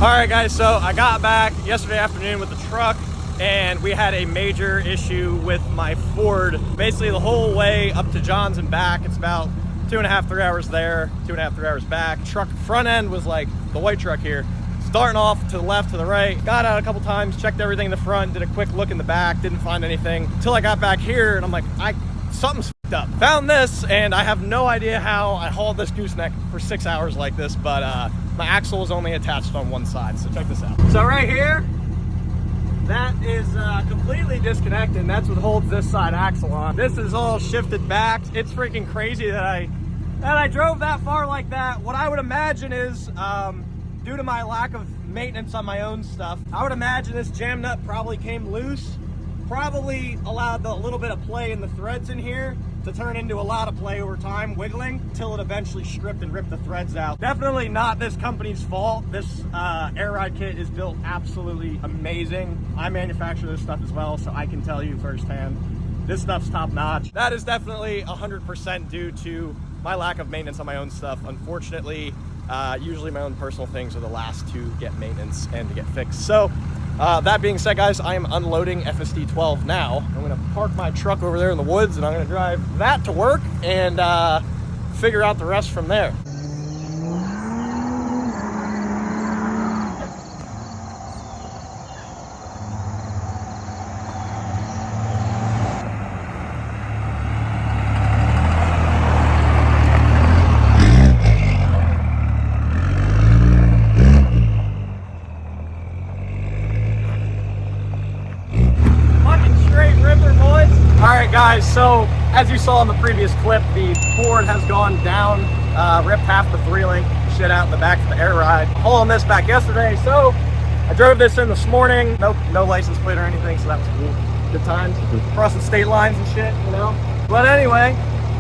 All right, guys, so I got back yesterday afternoon with the truck, and we had a major issue with my Ford. Basically, the whole way up to John's and back, it's about 2.5, 3 hours there, 2.5, 3 hours back. Truck front end was like the white truck here, starting off to the left, to the right. Got out a couple times, checked everything in the front, did a quick look in the back, didn't find anything until I got back here, and I'm like, something's f***ed up. Found this, and I have no idea how I hauled this gooseneck for 6 hours like this, but my axle was only attached on one side, so check this out. So right here, that is completely disconnected, and that's what holds this side axle on. This is all shifted back. It's freaking crazy that I drove that far like that. What I would imagine is, due to my lack of maintenance on my own stuff, I would imagine this jam nut probably came loose, probably allowed a little bit of play in the threads in here to turn into a lot of play over time, wiggling, till it eventually stripped and ripped the threads out. Definitely not this company's fault. This air ride kit is built absolutely amazing. I manufacture this stuff as well, so I can tell you firsthand, this stuff's top notch. That is definitely 100% due to my lack of maintenance on my own stuff. Unfortunately, usually my own personal things are the last to get maintenance and to get fixed. So that being said, guys, I am unloading FSD 12 now. I'm gonna park my truck over there in the woods, and I'm gonna drive that to work and figure out the rest from there. Guys, so as you saw in the previous clip, the Ford has gone down, ripped half the 3-link shit out in the back of the air ride. Hauling this back yesterday, so I drove this in this morning. No license plate or anything, so that was cool. Good times, crossing state lines and shit, you know. But anyway,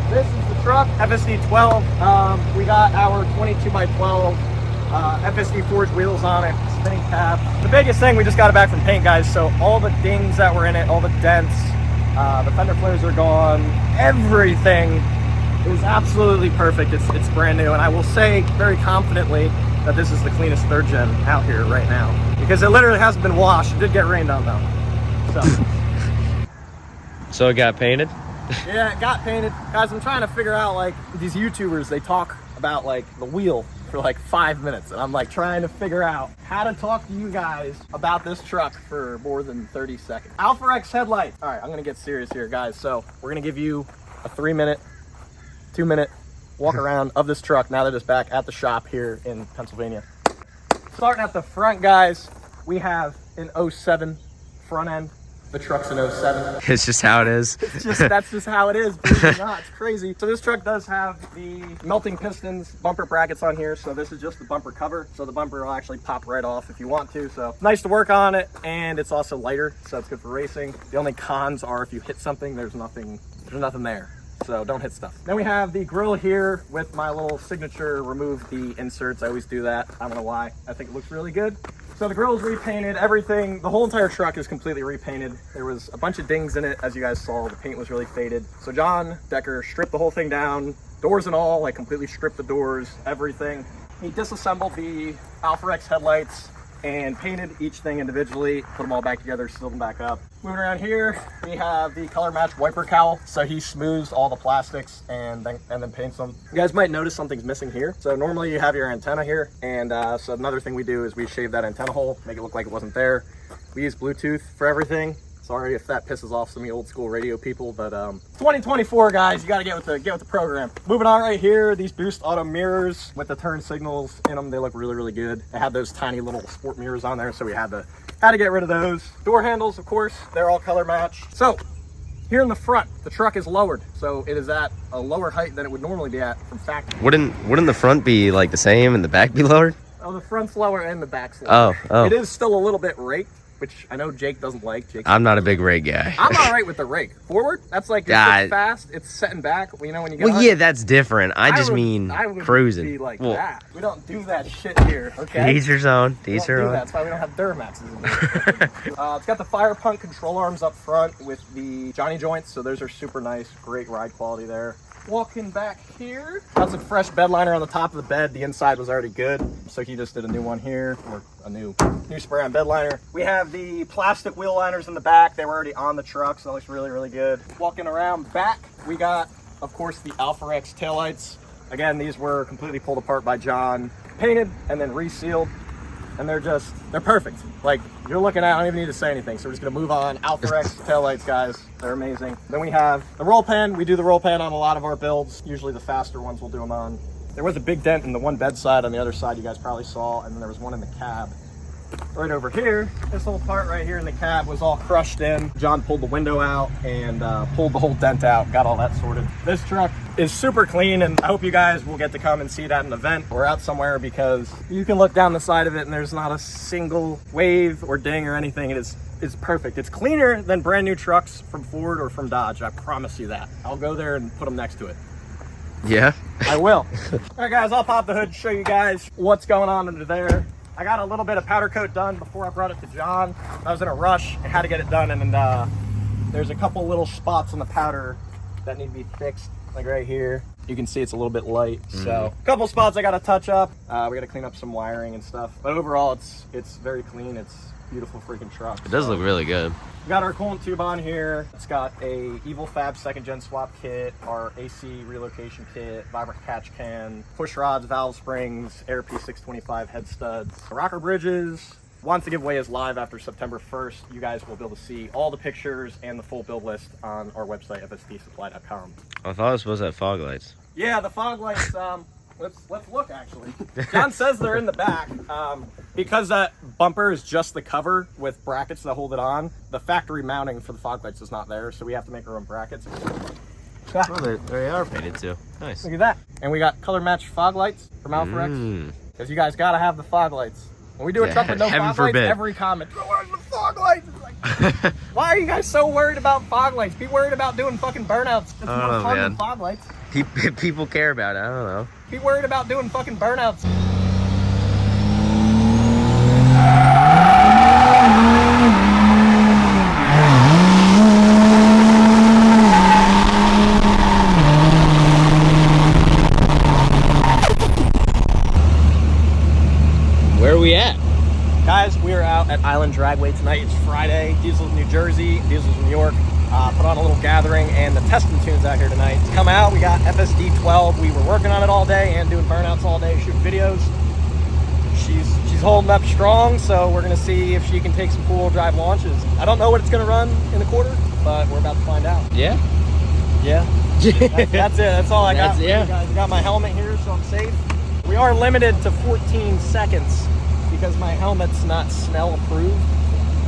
this is the truck, FSD 12. We got our 22x12 FSD forged wheels on it, spinning cab. The biggest thing, we just got it back from paint, guys, so all the dings that were in it, all the dents, the fender flares are gone. Everything is absolutely perfect. It's brand new, and I will say very confidently that this is the cleanest third gen out here right now, because it literally hasn't been washed. It did get rained on though. So it got painted? Yeah, it got painted. Guys, I'm trying to figure out, like, these YouTubers, they talk about like the wheel for like 5 minutes, and I'm like trying to figure out how to talk to you guys about this truck for more than 30 seconds. Alpha X headlight. All right, I'm gonna get serious here, guys. So we're gonna give you a 3-minute, 2-minute walk around of this truck now that it's back at the shop here in Pennsylvania. Starting at the front, guys, we have an 07 front end. The truck's an 07. It's just how it is. That's just how it is, believe it or not. It's crazy. So this truck does have the melting pistons, bumper brackets on here. So this is just the bumper cover. So the bumper will actually pop right off if you want to. So nice to work on it, and it's also lighter, so it's good for racing. The only cons are if you hit something, there's nothing there. So don't hit stuff. Then we have the grill here with my little signature remove the inserts. I always do that. I don't know why. I think it looks really good. So the grill's repainted, everything, the whole entire truck is completely repainted. There was a bunch of dings in it, as you guys saw. The paint was really faded. So John Decker stripped the whole thing down, doors and all, like completely stripped the doors, everything. He disassembled the Alpha X headlights and painted each thing individually, put them all back together, sealed them back up. Moving around here, we have the color match wiper cowl. So he smooths all the plastics and then paints them. You guys might notice something's missing here. So normally you have your antenna here. And so another thing we do is we shave that antenna hole, make it look like it wasn't there. We use Bluetooth for everything. Sorry if that pisses off some of you old school radio people, but 2024, guys, you gotta get with the program. Moving on right here, these Boost Auto mirrors with the turn signals in them, they look really, really good. They have those tiny little sport mirrors on there, so we had to get rid of those. Door handles, of course, they're all color matched. So here in the front, the truck is lowered, so it is at a lower height than it would normally be at from factory. Wouldn't the front be like the same and the back be lowered? Oh, the front's lower and the back's lower. Oh. It is still a little bit raked, which I know Jake doesn't like. I'm not a big rake guy. I'm all right with the rake. Forward, that's like, it's fast, it's setting back, you know, when you get Well, yeah, that's different. I just mean cruising. Be like that. We don't do that shit here, okay? Teach your own. Teach your own. That's why we don't have Duramaxes in here. It's got the Fire Punk control arms up front with the Johnny joints, so those are super nice. Great ride quality there. Walking back here, got some fresh bed liner on the top of the bed. The inside was already good, so he just did a new one here, or a new spray on bed liner. We have the plastic wheel liners in the back. They were already on the truck, so that looks really, really good. Walking around back, we got, of course, the Alpha Rex taillights. Again, these were completely pulled apart by John, painted, and then resealed. And they're perfect. Like, you're looking at, I don't even need to say anything. So we're just gonna move on. Alpha Rex taillights, guys. They're amazing. Then we have the roll pan. We do the roll pan on a lot of our builds. Usually the faster ones we'll do them on. There was a big dent in the one bedside on the other side you guys probably saw, and then there was one in the cab. Right over here, this whole part right here in the cab was all crushed in. John pulled the window out and pulled the whole dent out, got all that sorted. This truck is super clean, and I hope you guys will get to come and see it at an event or out somewhere, because you can look down the side of it and there's not a single wave or ding or anything. It's perfect. It's cleaner than brand new trucks from Ford or from Dodge. I promise you that. I'll go there and put them next to it. Yeah? I will. All right, guys, I'll pop the hood, show you guys what's going on under there. I got a little bit of powder coat done before I brought it to John. I was in a rush. I had to get it done, and there's a couple little spots on the powder that need to be fixed, like right here. You can see it's a little bit light, so a couple spots I got to touch up. We got to clean up some wiring and stuff, but overall, it's very clean. It's a beautiful freaking truck. It does look really good. We got our coolant tube on here. It's got a Evil Fab 2nd Gen swap kit, our AC relocation kit, vibrant catch can, push rods, valve springs, Air P625 head studs, rocker bridges. Wants to giveaway is live after September 1st. You guys will be able to see all the pictures and the full build list on our website, fstsupply.com. I thought it was supposed to have fog lights. Yeah, the fog lights, let's look actually. John says they're in the back. Because that bumper is just the cover with brackets that hold it on, the factory mounting for the fog lights is not there, so we have to make our own brackets. Oh, they are painted too. Nice. Look at that. And we got color matched fog lights from Alpha Rex. Because you guys gotta have the fog lights. When we do a truck with no fog lights, every comment, where's the fog lights? It's like, why are you guys so worried about fog lights? Be worried about doing fucking burnouts. It's more fun than fog lights. People care about it, I don't know. Be worried about doing fucking burnouts. Where are we at? Guys, we are out at Island Dragway tonight. It's Friday. Diesel's New Jersey, Diesel's New York. Put on a little gathering, and the testing tune's out here tonight. Come out, we got FSD 12. We were working on it all day and doing burnouts all day, shooting videos. She's holding up strong, so we're gonna see if she can take some four-wheel drive launches. I don't know what it's gonna run in the quarter, but we're about to find out. Yeah? Yeah. That's it. That's all I got. Yeah. I got my helmet here, so I'm safe. We are limited to 14 seconds because my helmet's not smell approved.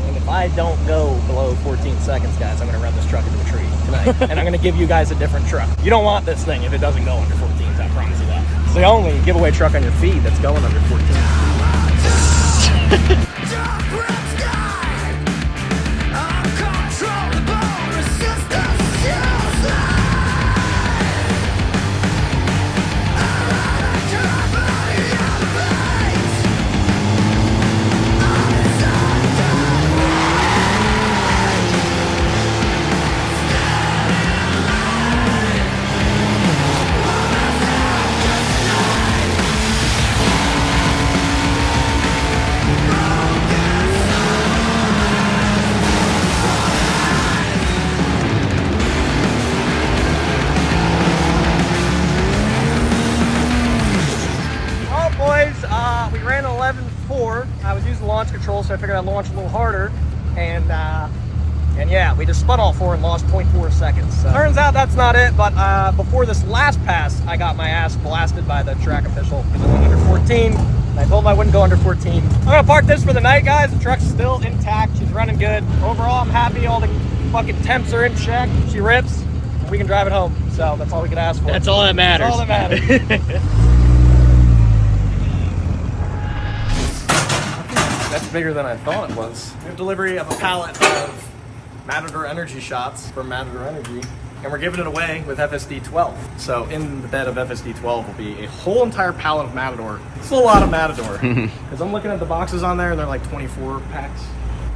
And if I don't go below 14 seconds, guys, I'm gonna run this truck into a tree tonight. And I'm gonna give you guys a different truck. You don't want this thing if it doesn't go under 14, I promise you that. It's the only giveaway truck on your feed that's going under 14. We ran 11.4. I was using launch control, so I figured I'd launch a little harder. And yeah, we just spun all four and lost 0.4 seconds. So. Turns out that's not it, but before this last pass, I got my ass blasted by the track official because I went under 14. And I told him I wouldn't go under 14. I'm gonna park this for the night, guys. The truck's still intact. She's running good. Overall, I'm happy. All the fucking temps are in check. She rips. We can drive it home. So that's all we can ask for. That's all that matters. That's all that matters. That's bigger than I thought it was. We have delivery of a pallet of Matador Energy shots from Matador Energy, and we're giving it away with FSD 12. So in the bed of FSD 12 will be a whole entire pallet of Matador. It's a lot of Matador. Because I'm looking at the boxes on there, and they're like 24 packs.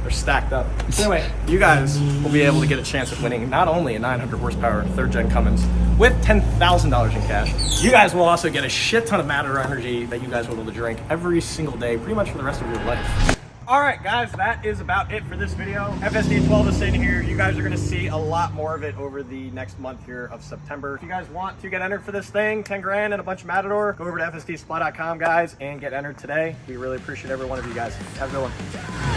They're stacked up. So anyway, you guys will be able to get a chance at winning not only a 900 horsepower 3rd gen Cummins with $10,000 in cash, you guys will also get a shit ton of Matador energy that you guys will be able to drink every single day, pretty much for the rest of your life. All right, guys, that is about it for this video. FSD 12 is sitting here. You guys are gonna see a lot more of it over the next month here of September. If you guys want to get entered for this thing, 10 grand and a bunch of Matador, go over to fsdsupply.com, guys, and get entered today. We really appreciate every one of you guys. Have a good one.